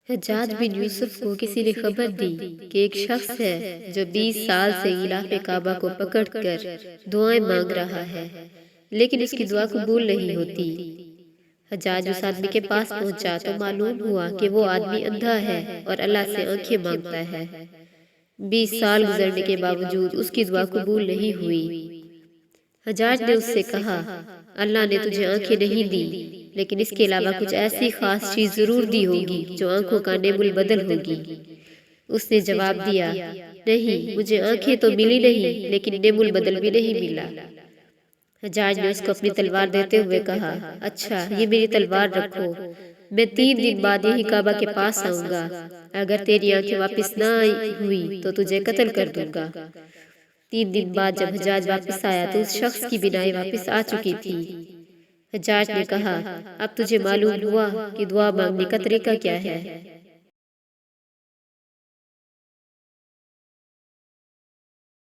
حجاج بن یوسف کو کسی نے خبر دی کہ ایک شخص ہے جو 20 سال سے غلاف کعبہ کو پکڑ کر دعائیں مانگ رہا ہے، لیکن اس کی دعا قبول نہیں ہوتی۔ حجاج اس آدمی کے پاس پہنچا تو معلوم ہوا کہ وہ آدمی اندھا ہے اور اللہ سے آنکھیں مانگتا ہے۔ 20 سال گزرنے کے باوجود اس کی دعا قبول نہیں ہوئی۔ حجاج نے اس سے کہا، اللہ نے تجھے آنکھیں نہیں دی، لیکن اس کے علاوہ کچھ ایسی خاص چیز ضرور دی ہوگی جو آنکھوں کا نعم البدل ہوگی۔ اس نے جواب دیا، نہیں، مجھے آنکھیں تو ملی نہیں، لیکن نعم البدل بھی نہیں ملا۔ حجاج نے اس کو اپنی تلوار دیتے ہوئے کہا، اچھا، یہ میری تلوار رکھو، میں 3 دن بعد یہی کعبہ کے پاس آؤں گا، اگر تیری آنکھیں واپس نہ ہوئی تو تجھے قتل کر دوں گا۔ 3 دن بعد جب حجاج واپس آیا تو اس شخص کی بینائی واپس آ چکی تھی۔ حجاج نے کہا، اب تجھے معلوم ہوا کہ دعا مانگنے کا طریقہ کیا ہے۔